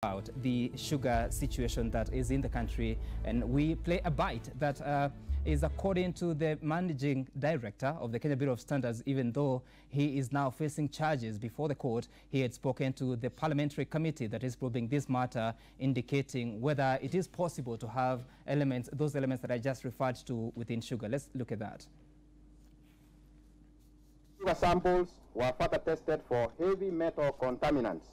About the sugar situation that is in the country, and we play a bite that is according to the managing director of the Kenya Bureau of Standards. Even though he is now facing charges before the court, he had spoken to the parliamentary committee that is probing this matter, indicating whether it is possible to have elements, those elements that I just referred to within sugar. Let's look at that. Sugar samples were further tested for heavy metal contaminants.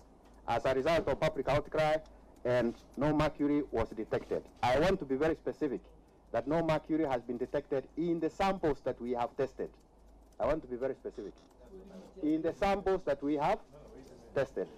As a result of public outcry, and no mercury was detected. I want to be very specific that no mercury has been detected in the samples that we have tested. I want to be very specific. In the samples that we have tested.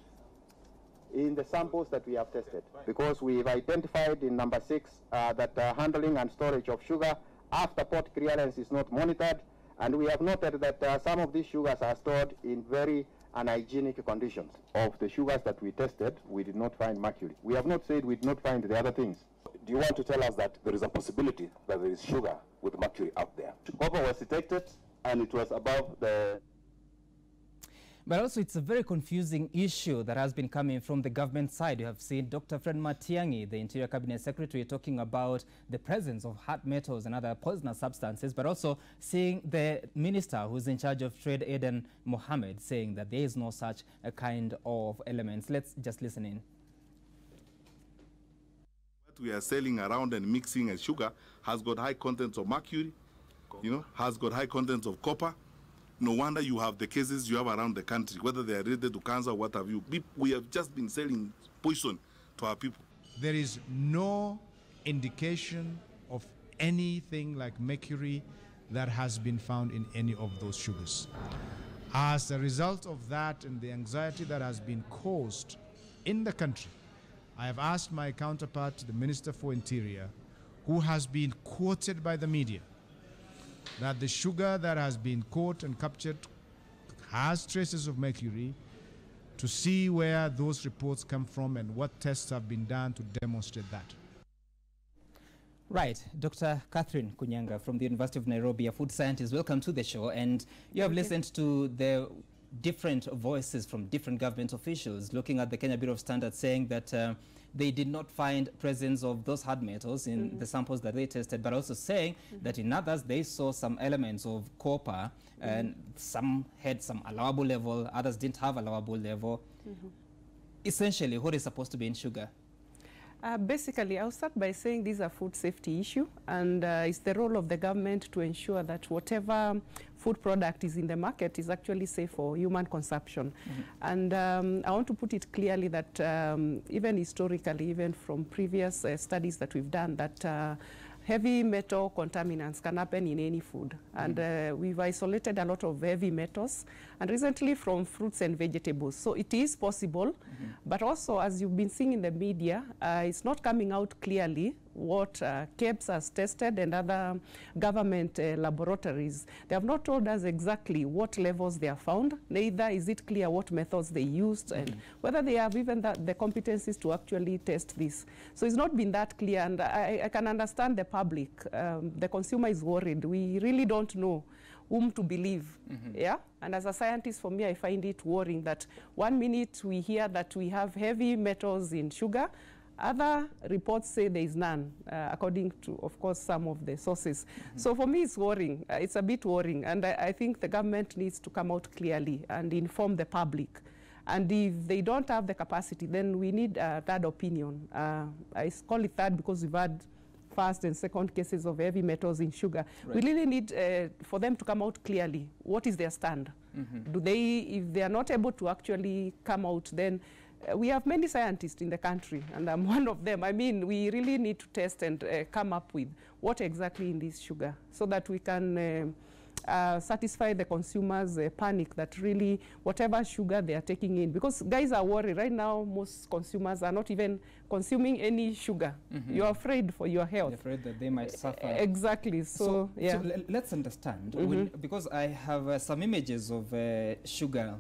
In the samples that we have tested. Because we've identified in number 6 that handling and storage of sugar after port clearance is not monitored, and we have noted that some of these sugars are stored in very unhygienic conditions. Of the sugars that we tested, we did not find mercury. We have not said we did not find the other things. Do you want to tell us that there is a possibility that there is sugar with mercury out there? Copper was detected and it was above the... But also it's a very confusing issue that has been coming from the government side. You have seen Dr. Fred Matiang'i, the Interior Cabinet Secretary, talking about the presence of hard metals and other poisonous substances, but also seeing the minister who's in charge of trade, Aden Mohammed, saying that there is no such a kind of elements. Let's just listen in. What we are selling around and mixing as sugar has got high contents of mercury, has got high contents of copper. No wonder you have the cases you have around the country, whether they are related to cancer or what have you. We have just been selling poison to our people. There is no indication of anything like mercury that has been found in any of those sugars. As a result of that and the anxiety that has been caused in the country, I have asked my counterpart, the Minister for Interior, who has been quoted by the media, that the sugar that has been caught and captured has traces of mercury, to see where those reports come from and what tests have been done to demonstrate that. Right. Dr. Catherine Kunyanga from the University of Nairobi, a food scientist. Welcome to the show. And you have listened to the different voices from different government officials looking at the Kenya Bureau of Standards, saying that they did not find presence of those hard metals in the samples that they tested, but also saying that in others they saw some elements of copper, and some had some allowable level, others didn't have allowable level. Essentially, what is supposed to be in sugar? Basically, I'll start by saying this is a food safety issue, and it's the role of the government to ensure that whatever food product is in the market is actually safe for human consumption. And I want to put it clearly that even historically, even from previous studies that we've done, that heavy metal contaminants can happen in any food. And we've isolated a lot of heavy metals, and recently from fruits and vegetables. So it is possible, but also, as you've been seeing in the media, it's not coming out clearly what KEBS has tested and other government laboratories. They have not told us exactly what levels they have found, neither is it clear what methods they used and whether they have even the competencies to actually test this. So it's not been that clear, and I can understand the public. The consumer is worried. We really don't know whom to believe. Yeah, and as a scientist, for me, I find it worrying that one minute we hear that we have heavy metals in sugar, other reports say there is none, according to, of course, some of the sources. So for me, it's worrying. It's a bit worrying, and I think the government needs to come out clearly and inform the public. And if they don't have the capacity, then we need a third opinion. I call it third because we've had first and second cases of heavy metals in sugar. We really need for them to come out clearly. What is their stand? Do they, if they are not able to actually come out, then we have many scientists in the country, and I'm one of them. I mean, we really need to test and come up with what exactly in this sugar, so that we can satisfy the consumers' panic that really whatever sugar they are taking in, because guys are worried right now. Most consumers are not even consuming any sugar. You're afraid for your health. You're afraid that they might suffer. Exactly. So yeah. So let's understand, because I have some images of sugar,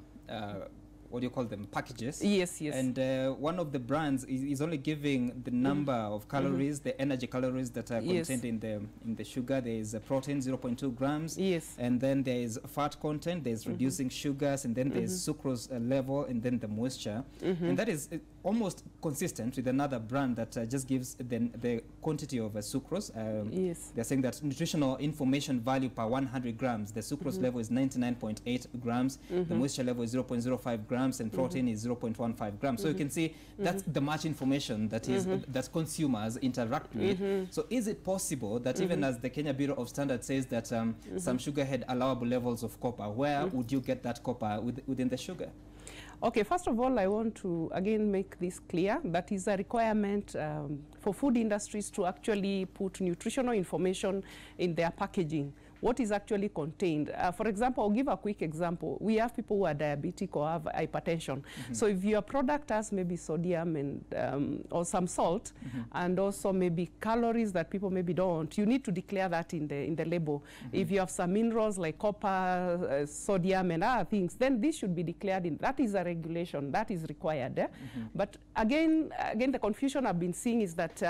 what do you call them, packages? Yes, yes. And one of the brands is only giving the number of calories, the energy calories that are contained in the sugar. There is a protein, 0.2 grams. Yes. And then there is fat content, there's reducing sugars, and then there's sucrose level, and then the moisture. And that is almost consistent with another brand that just gives the quantity of sucrose. Yes. They're saying that nutritional information value per 100 grams, the sucrose level is 99.8 grams, the moisture level is 0.05 grams, and protein is 0.15 grams. So you can see that's the much information that is that consumers interact with. So is it possible that even as the Kenya Bureau of Standards says that some sugar had allowable levels of copper, where would you get that copper within the sugar? Okay, first of all, I want to again make this clear. That is a requirement for food industries to actually put nutritional information in their packaging. What is actually contained. For example, I'll give a quick example. We have people who are diabetic or have hypertension. So if your product has maybe sodium and or some salt, and also maybe calories that people maybe don't, you need to declare that in the label. If you have some minerals like copper, sodium, and other things, then this should be declared in. That is a regulation that is required. But again, the confusion I've been seeing is that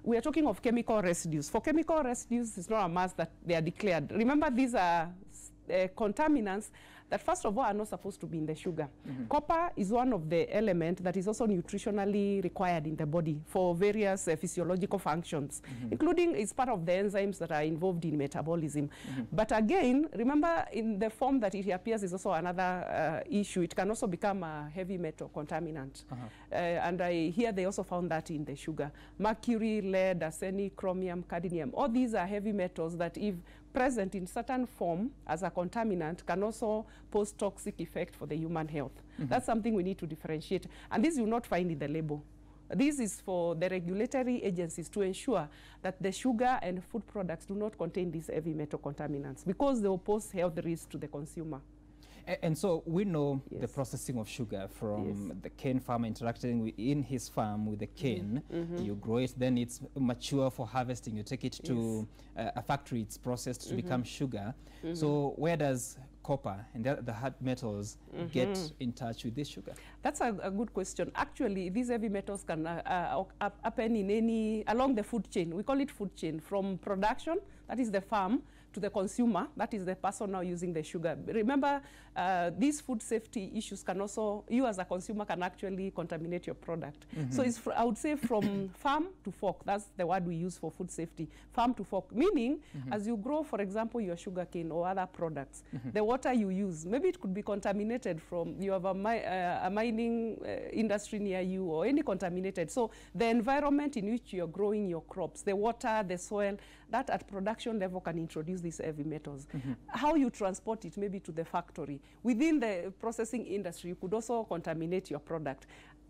we are talking of chemical residues. For chemical residues, it's not a must that they are declared. Remember, these are contaminants that first of all are not supposed to be in the sugar. Copper is one of the elements that is also nutritionally required in the body for various physiological functions, including it's part of the enzymes that are involved in metabolism. But again, remember, in the form that it appears is also another issue. It can also become a heavy metal contaminant. And here they also found that in the sugar. Mercury, lead, arsenic, chromium, cadmium, all these are heavy metals that if present in certain form as a contaminant can also pose toxic effect for the human health. That's something we need to differentiate. And this you will not find in the label. This is for the regulatory agencies to ensure that the sugar and food products do not contain these heavy metal contaminants because they will pose health risks to the consumer. And so we know the processing of sugar from the cane farmer interacting in his farm with the cane. You grow it, then it's mature for harvesting. You take it to a factory, it's processed to become sugar. So where does copper and the hard metals get in touch with this sugar? That's a good question. Actually, these heavy metals can happen in along the food chain. We call it food chain, from production, that is the farm, to the consumer, that is the person now using the sugar. Remember, these food safety issues can also, you as a consumer can actually contaminate your product. So it's, I would say, from farm to fork. That's the word we use for food safety, farm to fork. Meaning, as you grow, for example, your sugar cane or other products, the water you use, maybe it could be contaminated from, you have a mining industry near you or any contaminated. So the environment in which you're growing your crops, the water, the soil, that at production level can introduce these heavy metals. How you transport it maybe to the factory. Within the processing industry, you could also contaminate your product.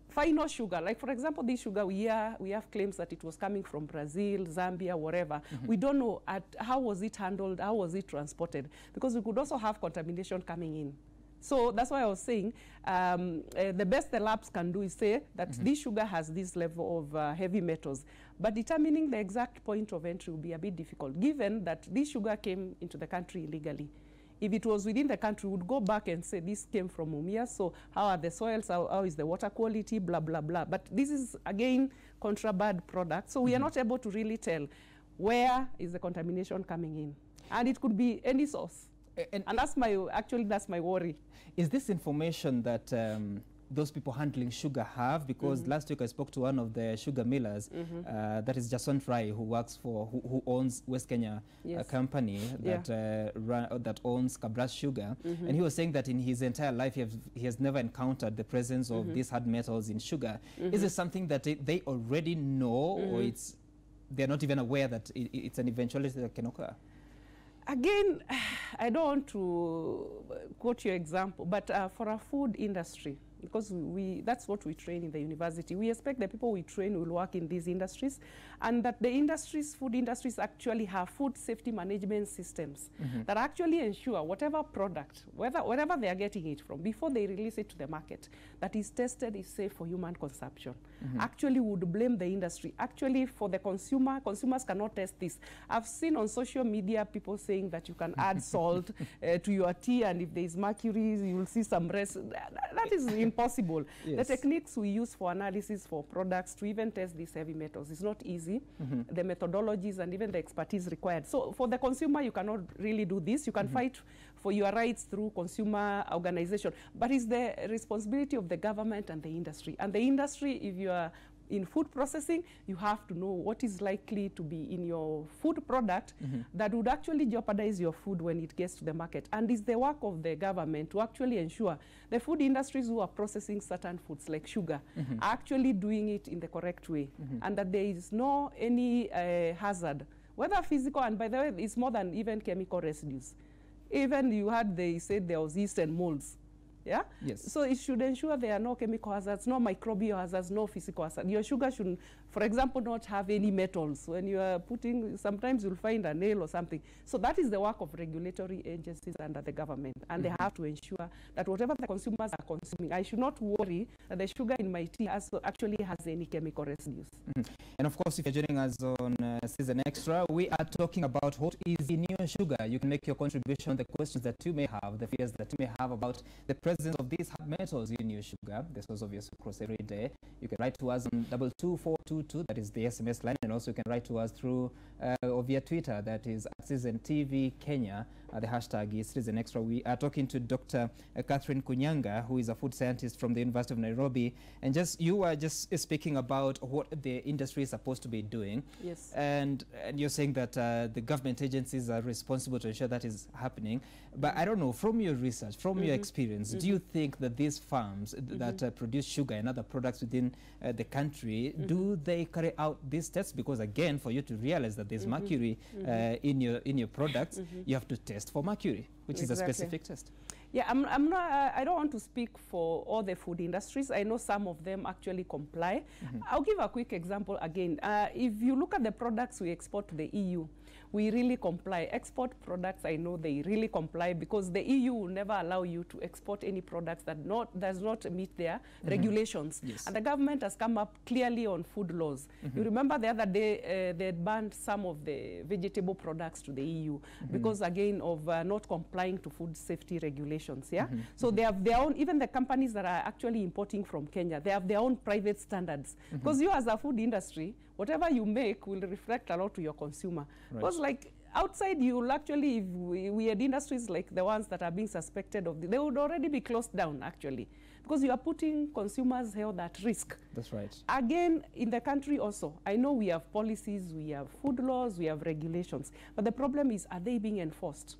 Final sugar, like for example, this sugar, we have claims that it was coming from Brazil, Zambia, wherever. We don't know how was it handled, how was it transported, because we could also have contamination coming in. So that's why I was saying the best the labs can do is say that this sugar has this level of heavy metals. But determining the exact point of entry will be a bit difficult, given that this sugar came into the country illegally. If it was within the country, we would go back and say this came from Mumia, so how are the soils, how is the water quality, blah, blah, blah. But this is, again, contraband product, so we are not able to really tell where is the contamination coming in. And it could be any source. And that's that's my worry. Is this information that those people handling sugar have? Because last week I spoke to one of the sugar millers, that is Jason Rai, who works for, who owns West Kenya company that that owns Kabras Sugar, and he was saying that in his entire life he has never encountered the presence of these hard metals in sugar. Is it something that they already know, or they're not even aware that it's an eventuality that can occur? Again, I don't want to quote your example, but for a food industry, because that's what we train in the university. We expect the people we train will work in these industries, and that the industries, food industries actually have food safety management systems that actually ensure whatever product, wherever they are getting it from, before they release it to the market, that is tested, is safe for human consumption. Actually would blame the industry. Actually, for the consumer, consumers cannot test this. I've seen on social media people saying that you can add salt to your tea, and if there is mercury, you will see some rest. That is impossible. The techniques we use for analysis for products to even test these heavy metals is not easy. The methodologies and even the expertise required. So for the consumer, you cannot really do this. You can fight for your rights through consumer organization. But it's the responsibility of the government and the industry. And the industry, if you are in food processing, you have to know what is likely to be in your food product that would actually jeopardize your food when it gets to the market. And it's the work of the government to actually ensure the food industries who are processing certain foods like sugar are actually doing it in the correct way, and that there is no any hazard, whether physical, and by the way, it's more than even chemical residues. Even you had, they said there was yeast and molds. Yeah? Yes. So it should ensure there are no chemical hazards, no microbial hazards, no physical hazards. Your sugar should, for example, not have any metals. When you are putting, sometimes you'll find a nail or something. So that is the work of regulatory agencies under the government. And they have to ensure that whatever the consumers are consuming, I should not worry that the sugar in my tea actually has any chemical residues. And of course, if you're joining us on Season Extra, we are talking about what is in your sugar. You can make your contribution, the questions that you may have, the fears that you may have about the presence of these hard metals in your sugar. This was obvious across every day. You can write to us on 22422, that is the SMS line, and also you can write to us through or via Twitter, that is at Citizen TV Kenya. The hashtag is Citizen Extra. We are talking to Dr. Catherine Kunyanga, who is a food scientist from the University of Nairobi. And you were just speaking about what the industry is supposed to be doing. Yes. And you're saying that the government agencies are responsible to ensure that is happening. But I don't know, from your research, from your experience, do you think that these farms that produce sugar and other products within the country, do they carry out these tests? Because again, for you to realize that there's mercury in your products, you have to test for mercury, which is a specific test. Yeah, I don't want to speak for all the food industries. I know some of them actually comply. I'll give a quick example again. If you look at the products we export to the EU, we really comply. Export products, I know they really comply, because the EU will never allow you to export any products that does not meet their regulations. Yes. And the government has come up clearly on food laws. You remember the other day they banned some of the vegetable products to the EU because, again, of not complying to food safety regulations. Yeah. So they have their own, even the companies that are actually importing from Kenya, they have their own private standards. Because you, as a food industry, whatever you make will reflect a lot to your consumer. Because like outside, you will actually, if we had industries like the ones that are being suspected of, they would already be closed down actually, because you are putting consumers' health at risk. That's right. Again, in the country also, I know we have policies, we have food laws, we have regulations, but the problem is, are they being enforced?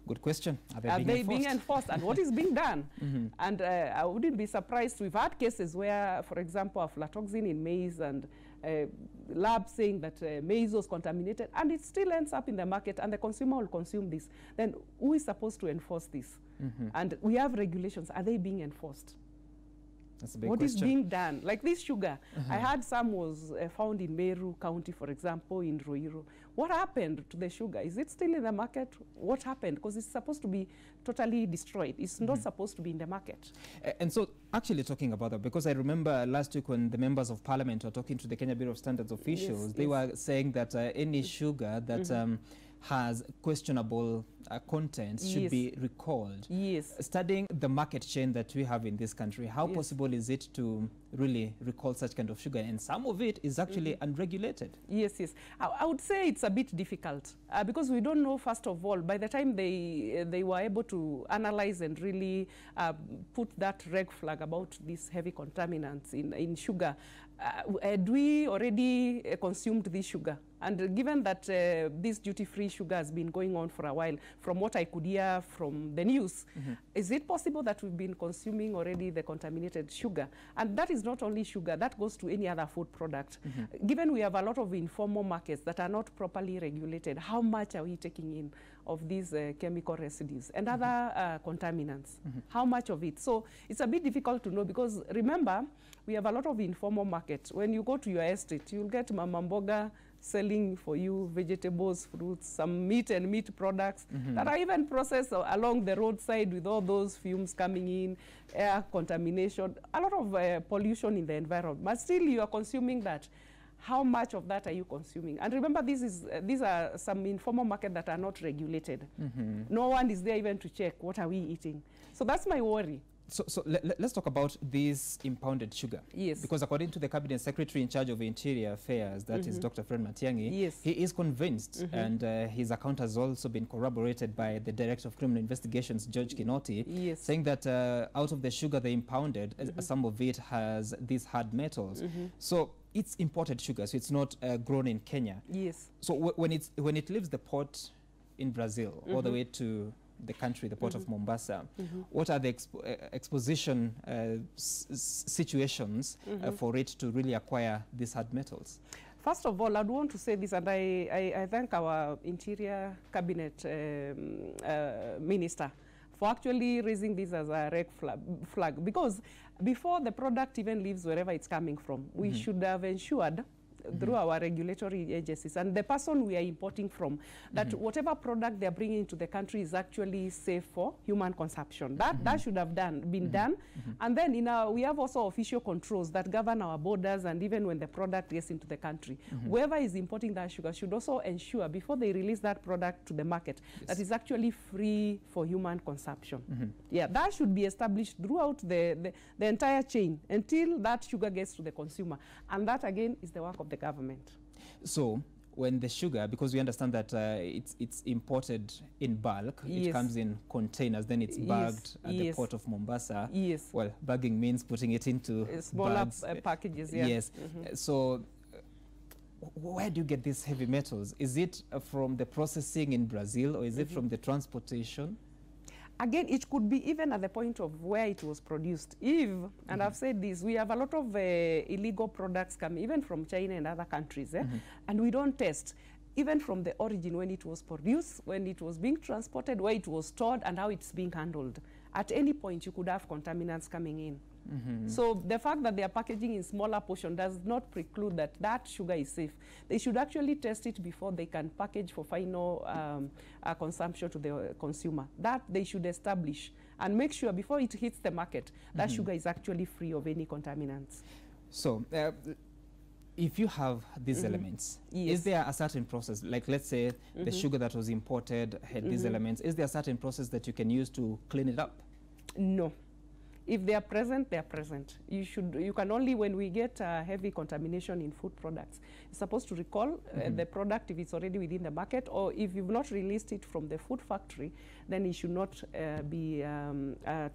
Good question. Are they being enforced? And what is being done? And I wouldn't be surprised. We've had cases where, for example, aflatoxin in maize, and labs saying that maize was contaminated, and it still ends up in the market, and the consumer will consume this. Then who is supposed to enforce this? And we have regulations. Are they being enforced? That's a big what question. is being done? Like this sugar, I heard some was found in Meru County, for example, in Ruiru. What happened to the sugar? Is it still in the market? What happened? Because it's supposed to be totally destroyed. It's not supposed to be in the market. And so, actually talking about that, because I remember last week when the members of parliament were talking to the Kenya Bureau of Standards officials, they were saying that any sugar that has questionable content should be recalled. Yes. Studying the market chain that we have in this country, how possible is it to really recall such kind of sugar? And some of it is actually unregulated. Yes, yes. I would say it's a bit difficult because we don't know, first of all, by the time they were able to analyze and really put that red flag about these heavy contaminants in sugar, had we already consumed this sugar? And given that this duty-free sugar has been going on for a while, from what I could hear from the news, is it possible that we've been consuming already the contaminated sugar? And that is not only sugar, that goes to any other food product. Given we have a lot of informal markets that are not properly regulated, how much are we taking in of these chemical residues and other contaminants? How much of it? So it's a bit difficult to know, because remember, we have a lot of informal markets. When you go to your estate, you'll get Mama Mboga selling for you vegetables, fruits, some meat and meat products that are even processed along the roadside with all those fumes coming in, air contamination, a lot of pollution in the environment. But still, you are consuming that. How much of that are you consuming? And remember, these are some informal markets that are not regulated. No one is there even to check what are we eating. So that's my worry. So let's talk about this impounded sugar. Yes. Because according to the Cabinet Secretary in charge of Interior Affairs, that is Dr. Fred Matiang'i, Yes. he is convinced, and his account has also been corroborated by the Director of Criminal Investigations, George Kinoti, Yes. saying that out of the sugar they impounded, some of it has these hard metals. So it's imported sugar, so it's not grown in Kenya. Yes. So when it leaves the port in Brazil all the way to the country, the port of Mombasa, what are the exposition situations for it to really acquire these hard metals? First of all, I'd want to say this, and I thank our Interior Cabinet Minister for actually raising this as a red flag, because before the product even leaves wherever it's coming from, we should have ensured through our regulatory agencies and the person we are importing from, that whatever product they are bringing into the country is actually safe for human consumption. That should have been done. And then we have also official controls that govern our borders, and even when the product gets into the country, whoever is importing that sugar should also ensure before they release that product to the market that is actually free for human consumption. Yeah, that should be established throughout the entire chain until that sugar gets to the consumer. And that again is the work of the government. So when the sugar, because we understand that it's imported in bulk, it comes in containers, then it's bagged at the port of Mombasa. Yes. Well, bagging means putting it into smaller packages. Yeah. Yes. So where do you get these heavy metals? Is it from the processing in Brazil, or is it from the transportation? Again, it could be even at the point of where it was produced. And I've said this, we have a lot of illegal products coming, even from China and other countries, and we don't test, even from the origin, when it was produced, when it was being transported, where it was stored, and how it's being handled. At any point, you could have contaminants coming in. So the fact that they are packaging in smaller portion does not preclude that sugar is safe. They should actually test it before they can package for final consumption to the consumer. That they should establish and make sure before it hits the market that sugar is actually free of any contaminants. So if you have these elements, is there a certain process, like let's say the sugar that was imported had these elements, is there a certain process that you can use to clean it up? No. If they are present, they are present. You can only, when we get heavy contamination in food products, you're supposed to recall the product if it's already within the market, or if you've not released it from the food factory, then it should not be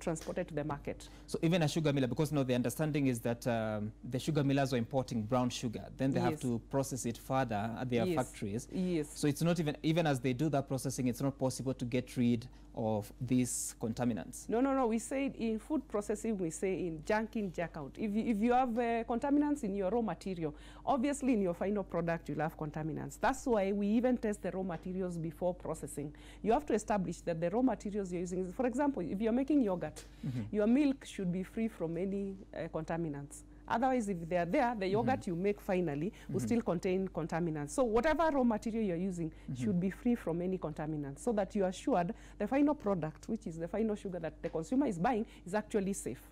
transported to the market. So even a sugar miller, because now the understanding is that the sugar millers are importing brown sugar, then they have to process it further at their factories. Yes. So it's not even as they do that processing, it's not possible to get rid of these contaminants. No. We say in food processing, we say in junk in, junk out. If you have contaminants in your raw material, obviously in your final product you'll have contaminants. That's why we even test the raw materials before processing. You have to establish that the raw materials you're using, for example, if you're making yogurt, your milk should be free from any contaminants. Otherwise, if they are there, the yogurt you make finally will still contain contaminants. So whatever raw material you're using should be free from any contaminants, so that you are assured the final product, which is the final sugar that the consumer is buying, is actually safe.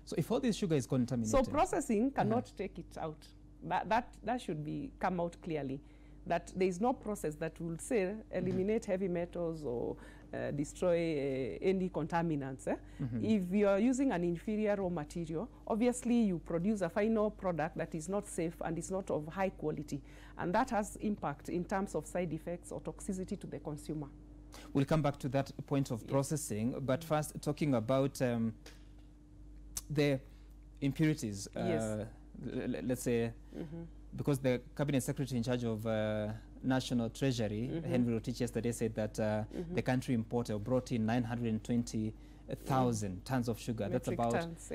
So if all this sugar is contaminated, so processing cannot take it out. That should come out clearly, that there is no process that will say eliminate heavy metals or destroy any contaminants. If you are using an inferior raw material, obviously you produce a final product that is not safe and is not of high quality, and that has impact in terms of side effects or toxicity to the consumer. We'll come back to that point of processing, but first talking about the impurities, let's say, because the Cabinet Secretary in charge of National Treasury, Henry Rotich, yesterday said that the country imported or brought in 920,000 tons of sugar. Metric that's about tons,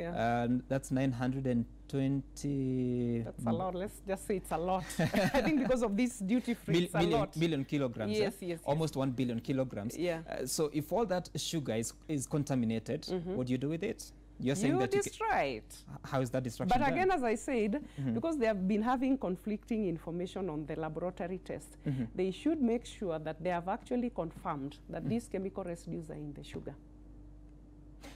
that's 920. That's a lot. Let's just say it's a lot. I think because of this duty-free, it's a lot. Million kilograms. Yes. Almost 1 billion kilograms. Yeah. So if all that sugar is contaminated, what do you do with it? You're saying you that destroy it. How is that destruction But again, done? as I said, because they have been having conflicting information on the laboratory test, they should make sure that they have actually confirmed that these chemical residues are in the sugar.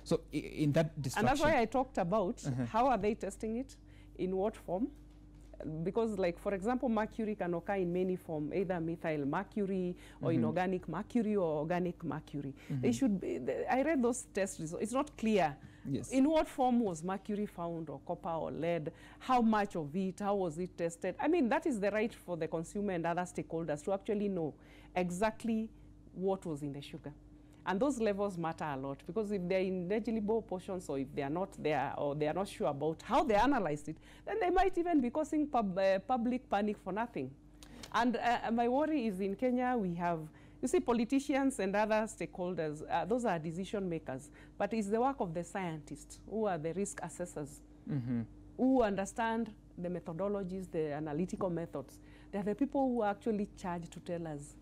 So in that destruction... And that's why I talked about how are they testing it, in what form, because like, for example, mercury can occur in many forms, either methyl mercury or inorganic mercury or organic mercury. They should be, I read those test results. It's not clear. Yes. In what form was mercury found, or copper or lead? How much of it? How was it tested? I mean, that is the right for the consumer and other stakeholders to actually know exactly what was in the sugar. And those levels matter a lot, because if they're in negligible portions, or if they are not there, or they are not sure about how they analyzed it, then they might even be causing public panic for nothing. And my worry is, in Kenya, we have, you see, politicians and other stakeholders, those are decision makers. But it's the work of the scientists, who are the risk assessors, who understand the methodologies, the analytical methods. They're the people who are actually charged to tell us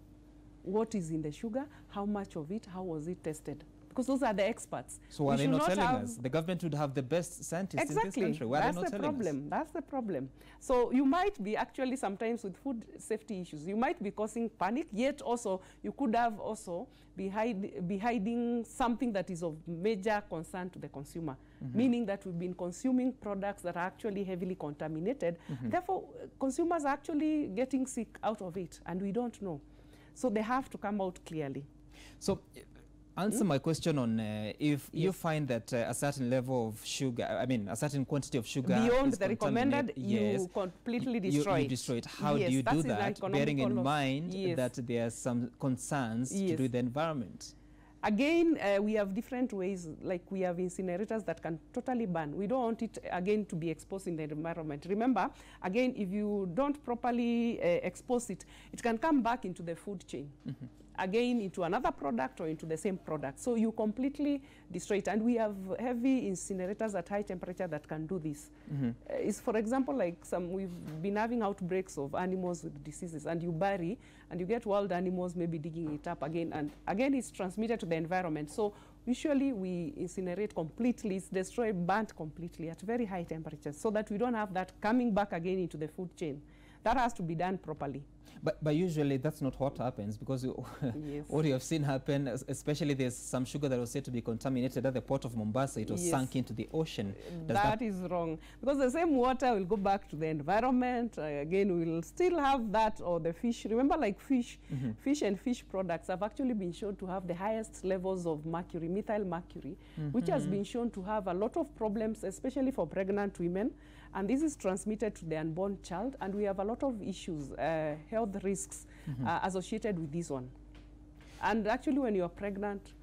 what is in the sugar, how much of it, how was it tested. Because those are the experts. So why are they not telling us? The government would have the best scientists in this country. Why are they not telling us? That's the problem. So you might be actually, sometimes with food safety issues, you might be causing panic, yet also you could have also be hiding something that is of major concern to the consumer, meaning that we've been consuming products that are actually heavily contaminated. Therefore, consumers are actually getting sick out of it, and we don't know. So they have to come out clearly. So answer my question on if you find that a certain level of sugar, I mean, a certain quantity of sugar beyond is the recommended, you completely destroy it. You destroy it. How do you do that, bearing in mind that there are some concerns to do with the environment? Again, we have different ways, like we have incinerators that can totally burn. We don't want it, again, to be exposed in the environment. Remember, again, if you don't properly expose it, it can come back into the food chain. Again, into another product or into the same product. So you completely destroy it. And we have heavy incinerators at high temperature that can do this. It's, for example, like we've been having outbreaks of animals with diseases, and you bury, and you get wild animals maybe digging it up again. And again, it's transmitted to the environment. So usually we incinerate completely, it's destroyed, burnt completely at very high temperatures, so that we don't have that coming back again into the food chain. That has to be done properly. But usually that's not what happens, because what you have seen happen, especially there's some sugar that was said to be contaminated at the port of Mombasa. It was sunk into the ocean. That is wrong, because the same water will go back to the environment. Again, we will still have that, or the fish. Remember, like fish, fish and fish products have actually been shown to have the highest levels of mercury, methyl mercury, which has been shown to have a lot of problems, especially for pregnant women. And this is transmitted to the unborn child, and we have a lot of issues, health risks associated with this one. And actually, when you are pregnant,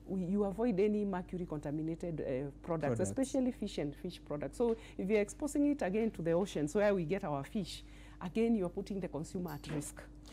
you avoid any mercury contaminated products, especially fish and fish products. So if you're exposing it again to the oceans where we get our fish, again, you're putting the consumer at risk.